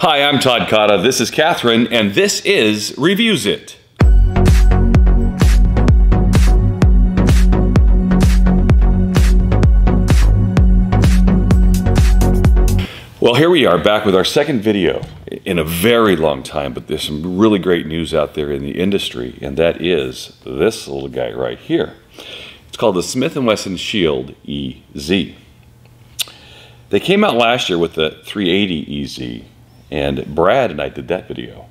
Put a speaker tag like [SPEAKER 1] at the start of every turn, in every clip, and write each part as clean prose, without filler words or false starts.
[SPEAKER 1] Hi, I'm Todd Cotta. This is Catherine, and this is Reviews It. Well, here we are back with our second video in a very long time, but there's some really great news out there in the industry, and that is this little guy right here. It's called the Smith & Wesson Shield EZ. They came out last year with the 380 EZ, and Brad and I did that video.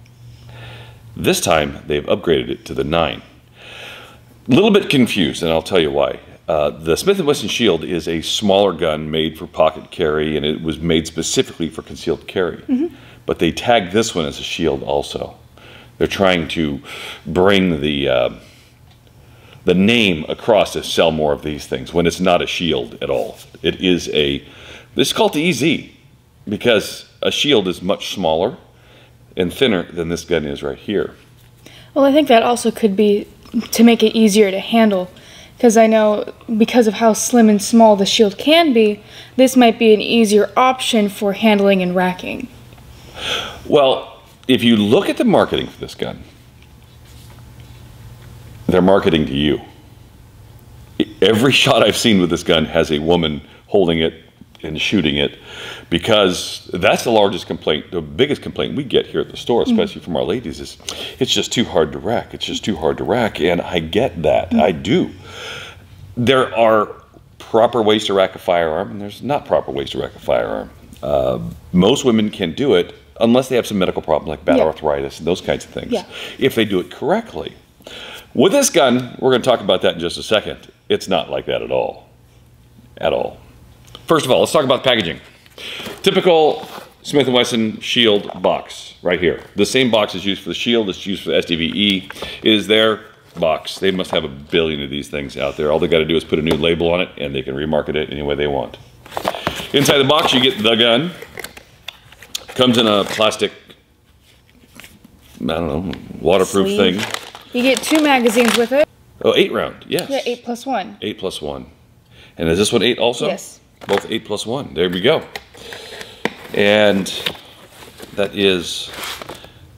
[SPEAKER 1] This time, they've upgraded it to the 9. A little bit confused, and I'll tell you why. The Smith & Wesson Shield is a smaller gun made for pocket carry, and it was made specifically for concealed carry. But they tagged this one as a shield also. They're trying to bring the name across to sell more of these things when it's not a shield at all. It is this is called the EZ because a shield is much smaller and thinner than this gun is right here.
[SPEAKER 2] Well, I think that also could be to make it easier to handle. Because I know, because of how slim and small the shield can be, this might be an easier option for handling and racking.
[SPEAKER 1] Well, if you look at the marketing for this gun, they're marketing to you. Every shot I've seen with this gun has a woman holding it and shooting it, because that's the largest complaint, the biggest complaint we get here at the store, especially from our ladies, is it's just too hard to rack. It's just too hard to rack, and I get that. I do. There are proper ways to rack a firearm, and there's not proper ways to rack a firearm. Most women can do it unless they have some medical problem like bad arthritis and those kinds of things, if they do it correctly. With this gun, we're going to talk about that in just a second. It's not like that at all. At all. First of all, let's talk about the packaging. Typical Smith & Wesson Shield box right here. The same box is used for the Shield, it's used for the SDVE. It is their box. They must have a billion of these things out there. All they got to do is put a new label on it and they can remarket it any way they want. Inside the box you get the gun. Comes in a plastic, I don't know, waterproof thing.
[SPEAKER 2] You get 2 magazines with it.
[SPEAKER 1] Oh, 8 round, yes.
[SPEAKER 2] Yeah, 8+1.
[SPEAKER 1] 8+1. And is this one 8 also?
[SPEAKER 2] Yes.
[SPEAKER 1] Both 8+1. There we go. And that is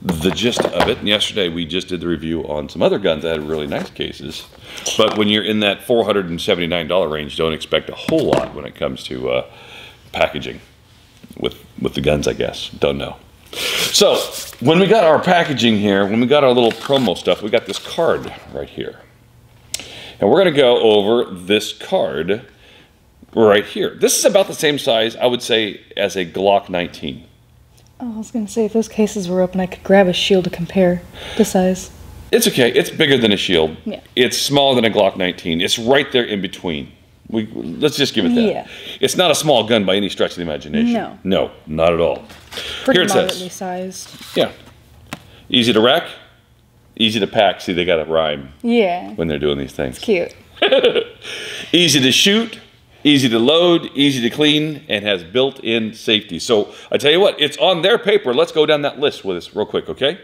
[SPEAKER 1] the gist of it. And yesterday we just did the review on some other guns that had really nice cases. But when you're in that $479 range, don't expect a whole lot when it comes to packaging with the guns, I guess. Don't know. So when we got our packaging here, when we got our little promo stuff, we got this card right here. And we're going to go over this card right here. This is about the same size, I would say, as a Glock 19.
[SPEAKER 2] Oh, I was going to say, if those cases were open, I could grab a shield to compare the size.
[SPEAKER 1] It's okay. It's bigger than a shield.
[SPEAKER 2] Yeah.
[SPEAKER 1] It's smaller than a Glock 19. It's right there in between. Let's just give it that.
[SPEAKER 2] Yeah.
[SPEAKER 1] It's not a small gun by any stretch of the imagination.
[SPEAKER 2] No.
[SPEAKER 1] No, not at all.
[SPEAKER 2] Pretty
[SPEAKER 1] Here it
[SPEAKER 2] moderately
[SPEAKER 1] says.
[SPEAKER 2] sized.
[SPEAKER 1] Yeah. Easy to rack, easy to pack. See, they got to rhyme when they're doing these things.
[SPEAKER 2] It's cute.
[SPEAKER 1] Easy to shoot, easy to load, easy to clean, and has built-in safety. So I tell you what, it's on their paper. Let's go down that list with us real quick, okay?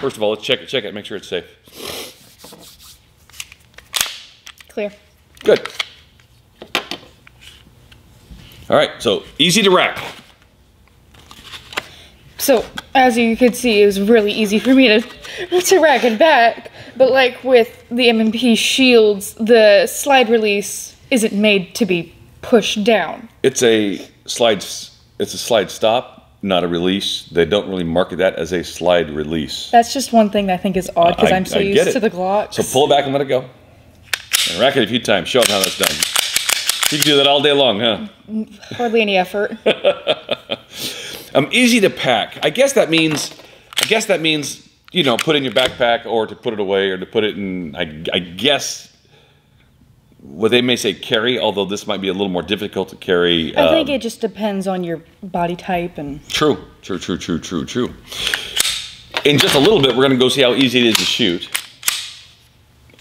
[SPEAKER 1] First of all, let's check it, make sure it's safe.
[SPEAKER 2] Clear.
[SPEAKER 1] Good. All right, so easy to rack.
[SPEAKER 2] So, as you could see, it was really easy for me to rack and back. But like with the M&P shields, the slide release isn't made to be pushed down.
[SPEAKER 1] It's a slide stop, not a release. They don't really market that as a slide release.
[SPEAKER 2] That's just one thing that I think is odd because I'm so used to the Glocks.
[SPEAKER 1] So pull it back and let it go. And rack it a few times. Show them how that's done. You can do that all day long, huh?
[SPEAKER 2] Hardly any effort.
[SPEAKER 1] Easy to pack. I guess that means, you know, put in your backpack or to put it away or to put it in, I guess, what they may say carry, although this might be a little more difficult to carry.
[SPEAKER 2] I think it just depends on your body type and... True.
[SPEAKER 1] In just a little bit, we're going to go see how easy it is to shoot.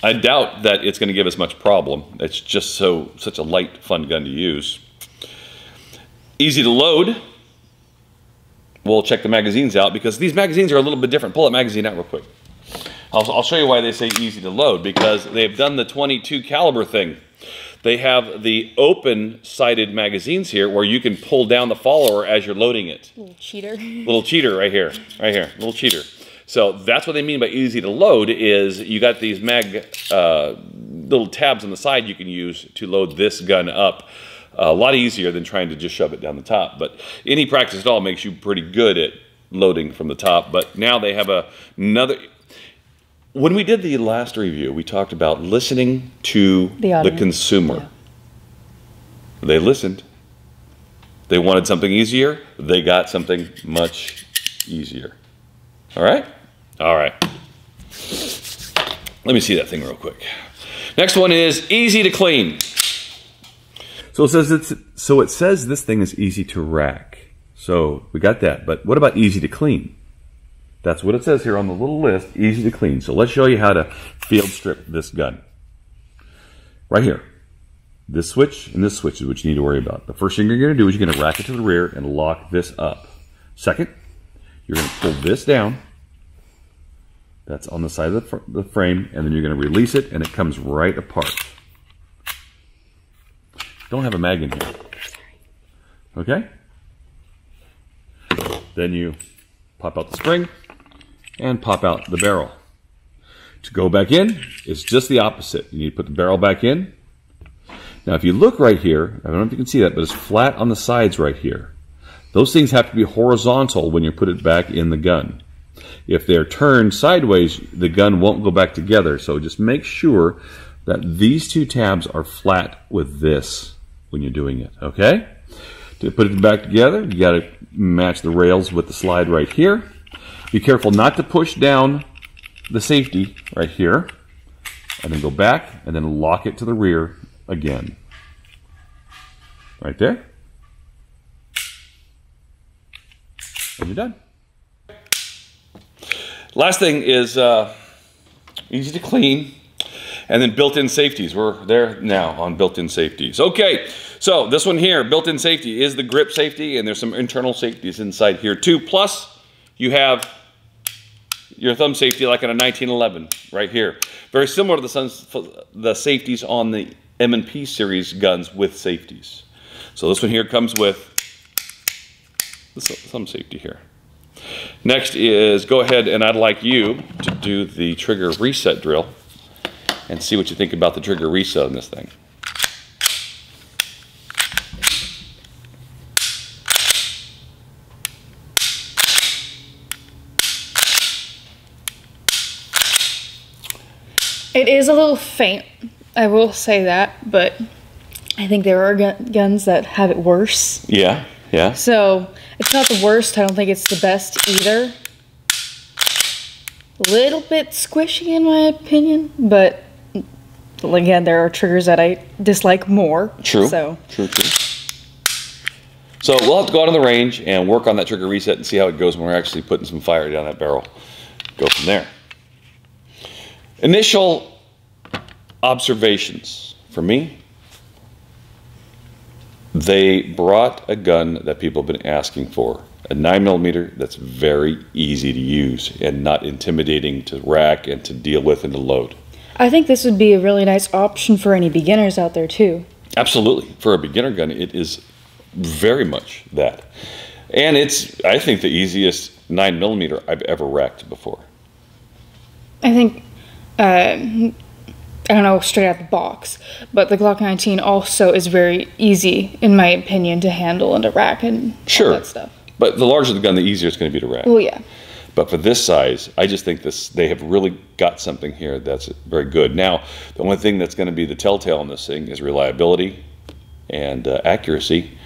[SPEAKER 1] I doubt that it's going to give us much problem. It's just such a light, fun gun to use. Easy to load. We'll check the magazines out because these magazines are a little bit different. Pull that magazine out real quick. I'll show you why they say easy to load, because they've done the .22 caliber thing. They have the open-sided magazines here where you can pull down the follower as you're loading it.
[SPEAKER 2] Little cheater.
[SPEAKER 1] Little cheater right here, little cheater. So that's what they mean by easy to load is you got these little tabs on the side you can use to load this gun up. A lot easier than trying to just shove it down the top. But any practice at all makes you pretty good at loading from the top. But now they have another... When we did the last review, we talked about listening to the consumer. Yeah. They listened. They wanted something easier. They got something much easier. All right? All right. Let me see that thing real quick. Next one is easy to clean. So it says this thing is easy to rack. So we got that. But what about easy to clean? That's what it says here on the little list, easy to clean. So let's show you how to field strip this gun. Right here. This switch and this switch is what you need to worry about. The first thing you're going to do is you're going to rack it to the rear and lock this up. Second, you're going to pull this down. That's on the side of the frame, and then you're going to release it, and it comes right apart. Don't have a mag in here. Okay? Then you pop out the spring and pop out the barrel. To go back in, it's just the opposite. You need to put the barrel back in. Now, if you look right here, I don't know if you can see that, but it's flat on the sides right here. Those things have to be horizontal when you put it back in the gun. If they're turned sideways, the gun won't go back together. So just make sure that these two tabs are flat with this when you're doing it, okay? To put it back together, you got to match the rails with the slide right here. Be careful not to push down the safety right here, and then go back and then lock it to the rear again. Right there. And you're done. Last thing is easy to clean, and then built-in safeties. We're there now on built-in safeties. Okay, so this one here, built-in safety, is the grip safety, and there's some internal safeties inside here too. Plus, you have your thumb safety like on a 1911 right here. Very similar to the safeties on the M&P series guns with safeties. So this one here comes with the thumb safety here. Next is, go ahead and I'd like you to do the trigger reset drill and see what you think about the trigger reset on this thing.
[SPEAKER 2] It is a little faint, I will say that, but I think there are guns that have it worse.
[SPEAKER 1] Yeah, yeah.
[SPEAKER 2] So it's not the worst. I don't think it's the best either. A little bit squishy in my opinion, but again, there are triggers that I dislike more.
[SPEAKER 1] True.
[SPEAKER 2] So.
[SPEAKER 1] True. So we'll have to go out on the range and work on that trigger reset and see how it goes when we're actually putting some fire down that barrel. Go from there. Initial observations for me. They brought a gun that people have been asking for. A 9mm that's very easy to use and not intimidating to rack and to deal with and to load.
[SPEAKER 2] I think this would be a really nice option for any beginners out there too.
[SPEAKER 1] Absolutely. For a beginner gun, it is very much that. And it's, I think, the easiest 9mm I've ever racked before.
[SPEAKER 2] I think, I don't know straight out the box, but the Glock 19 also is very easy, in my opinion, to handle and to rack and all that stuff.
[SPEAKER 1] But the larger the gun, the easier it's going to be to rack.
[SPEAKER 2] Well, yeah.
[SPEAKER 1] But for this size, I just think they have really got something here that's very good. Now, the only thing that's going to be the telltale on this thing is reliability and accuracy.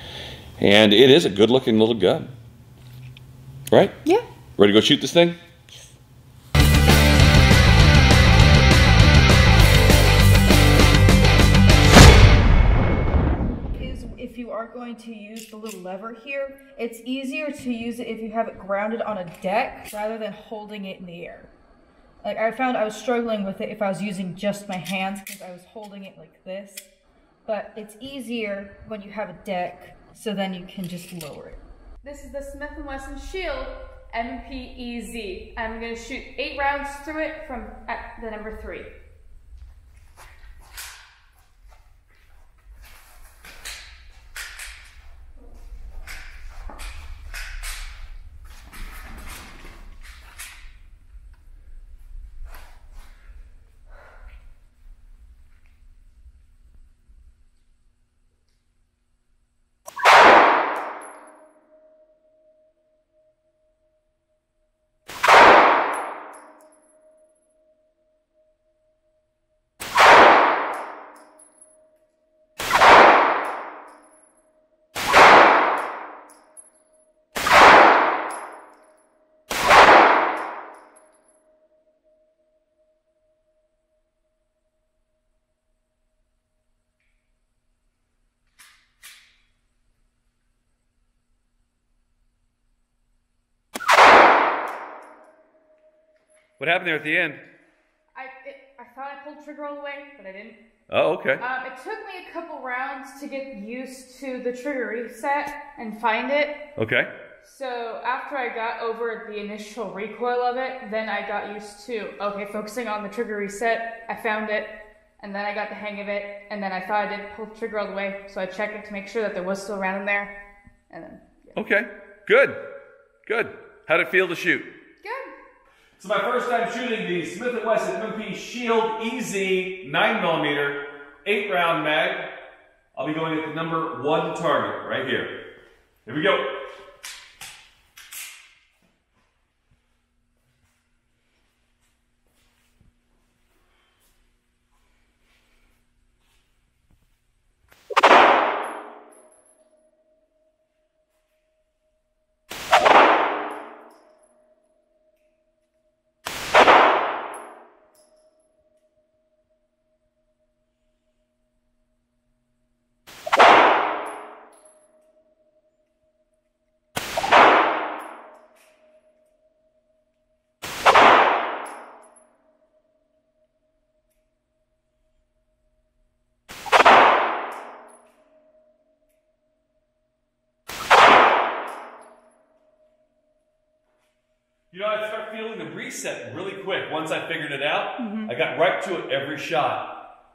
[SPEAKER 1] And it is a good-looking little gun. Right?
[SPEAKER 2] Yeah.
[SPEAKER 1] Ready to go shoot this thing?
[SPEAKER 2] If you are going to use the little lever here, it's easier to use it if you have it grounded on a deck rather than holding it in the air. Like, I found I was struggling with it if I was using just my hands because I was holding it like this. But it's easier when you have a deck, so then you can just lower it.
[SPEAKER 3] This is the Smith & Wesson Shield MPEZ. I'm going to shoot 8 rounds through it from at the number 3.
[SPEAKER 1] What happened there at the end?
[SPEAKER 3] I thought I pulled the trigger all the way, but I didn't.
[SPEAKER 1] Oh, okay.
[SPEAKER 3] It took me a couple rounds to get used to the trigger reset and find it.
[SPEAKER 1] Okay.
[SPEAKER 3] So after I got over the initial recoil of it, then I got used to, okay, focusing on the trigger reset. I found it, and then I got the hang of it, and then I thought I didn't pull the trigger all the way, so I checked it to make sure that there was still a round in there, and then, yeah.
[SPEAKER 1] Okay, good, good. How'd it feel to shoot?
[SPEAKER 3] Good.
[SPEAKER 1] So my first time shooting the Smith & Wesson M&P Shield EZ 9mm 8-round mag. I'll be going at the number 1 target right here. Here we go. You know, I start feeling the reset really quick. Once I figured it out, I got right to it every shot.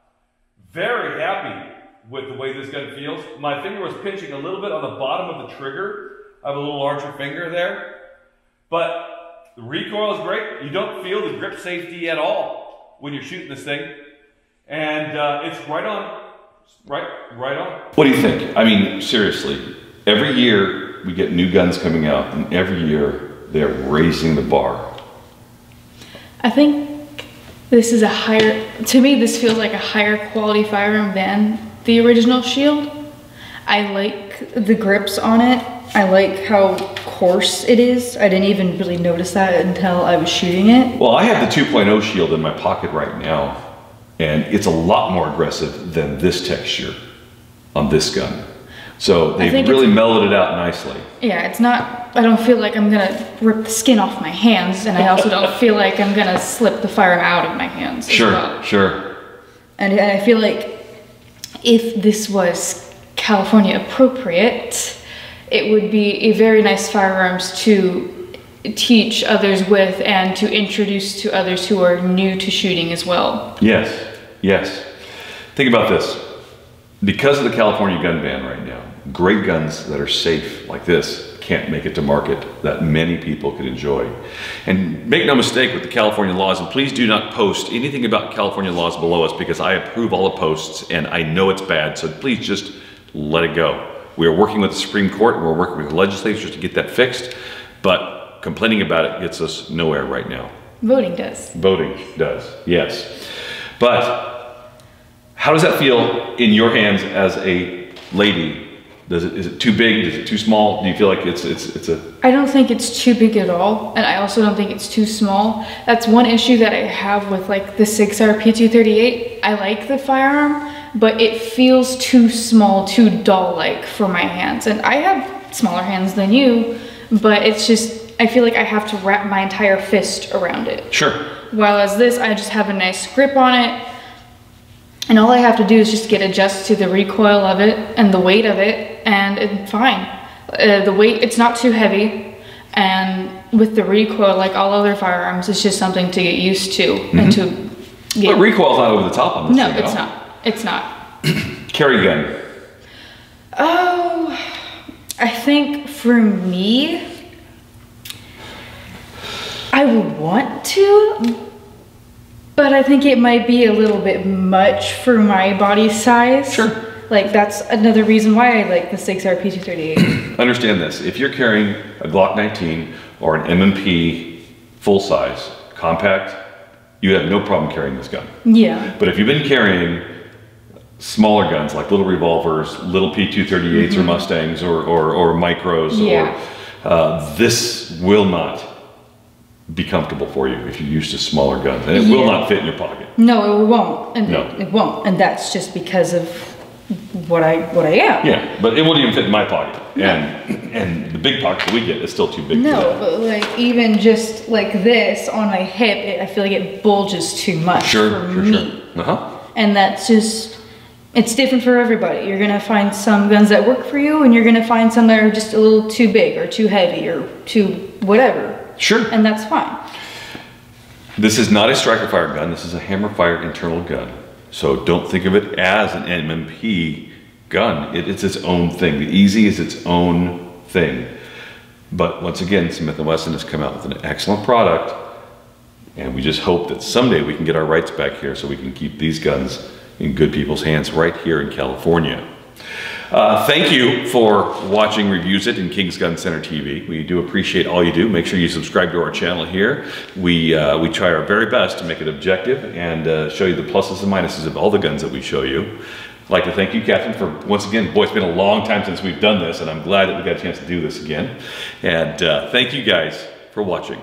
[SPEAKER 1] Very happy with the way this gun feels. My finger was pinching a little bit on the bottom of the trigger. I have a little larger finger there. But the recoil is great. You don't feel the grip safety at all when you're shooting this thing. And it's right on. Right on. What do you think? I mean, seriously, every year we get new guns coming out, and every year they're raising the bar.
[SPEAKER 2] I think this is to me this feels like a higher quality firearm than the original Shield. I like the grips on it. I like how coarse it is. I didn't even really notice that until I was shooting it.
[SPEAKER 1] Well, I have the 2.0 Shield in my pocket right now, and it's a lot more aggressive than this texture on this gun. So they've really mellowed it out nicely.
[SPEAKER 2] Yeah, it's not, I don't feel like I'm gonna rip the skin off my hands, and I also don't feel like I'm gonna slip the firearm out of my hands.
[SPEAKER 1] Sure, sure.
[SPEAKER 2] And I feel like if this was California appropriate, it would be a very nice firearms to teach others with and to introduce to others who are new to shooting as well.
[SPEAKER 1] Yes, yes. Think about this. Because of the California gun ban right now, great guns that are safe like this can't make it to market that many people could enjoy. And make no mistake with the California laws, and please do not post anything about California laws below us because I approve all the posts and I know it's bad, so please just let it go. We are working with the Supreme Court and we're working with the legislatures to get that fixed, but complaining about it gets us nowhere right now.
[SPEAKER 2] Voting does.
[SPEAKER 1] Voting does, yes. But how does that feel in your hands as a lady? Is it too big? Is it too small? Do you feel like it's a...
[SPEAKER 2] I don't think it's too big at all, and I also don't think it's too small. That's one issue that I have with like the 6R P238. I like the firearm, but it feels too small, too doll-like for my hands. And I have smaller hands than you, but it's just, I feel like I have to wrap my entire fist around it.
[SPEAKER 1] Sure.
[SPEAKER 2] While as this, I just have a nice grip on it. And all I have to do is just get adjusted to the recoil of it and the weight of it, and it's fine. The weight, it's not too heavy, and with the recoil, like all other firearms, it's just something to get used to and to get.
[SPEAKER 1] But recoil's not over the top on this thing.
[SPEAKER 2] No, it's not. It's not.
[SPEAKER 1] Carry gun.
[SPEAKER 2] Oh, I think for me, I would want to. But I think it might be a little bit much for my body size.
[SPEAKER 1] Sure.
[SPEAKER 2] Like that's another reason why I like the 6R P238.
[SPEAKER 1] Understand this, if you're carrying a Glock 19 or an M&P full size, compact, you have no problem carrying this gun.
[SPEAKER 2] Yeah.
[SPEAKER 1] But if you've been carrying smaller guns like little revolvers, little P238s or Mustangs or micros, or this will not be comfortable for you if you're used to smaller guns, and it will not fit in your pocket.
[SPEAKER 2] No, it won't. And
[SPEAKER 1] no.
[SPEAKER 2] it won't. And that's just because of what I am.
[SPEAKER 1] Yeah, but it wouldn't even fit in my pocket. And the big pocket that we get is still too big for
[SPEAKER 2] No,
[SPEAKER 1] that.
[SPEAKER 2] but like even just like this on my hip, I feel like it bulges too much for me.
[SPEAKER 1] Uh-huh.
[SPEAKER 2] And that's just, it's different for everybody. You're gonna find some guns that work for you, and you're gonna find some that are just a little too big or too heavy or too whatever.
[SPEAKER 1] Sure.
[SPEAKER 2] And that's fine.
[SPEAKER 1] This is not a striker fire gun. This is a hammer fire internal gun. So don't think of it as an MMP gun. It's its own thing. The Easy is its own thing. But once again, Smith & Wesson has come out with an excellent product, and we just hope that someday we can get our rights back here so we can keep these guns in good people's hands right here in California. Thank you for watching Reviews It in King's Gun Center TV. We do appreciate all you do. Make sure you subscribe to our channel here. We try our very best to make it objective and show you the pluses and minuses of all the guns that we show you. I'd like to thank you, Catherine, for once again, boy, it's been a long time since we've done this, and I'm glad that we got a chance to do this again. And thank you guys for watching.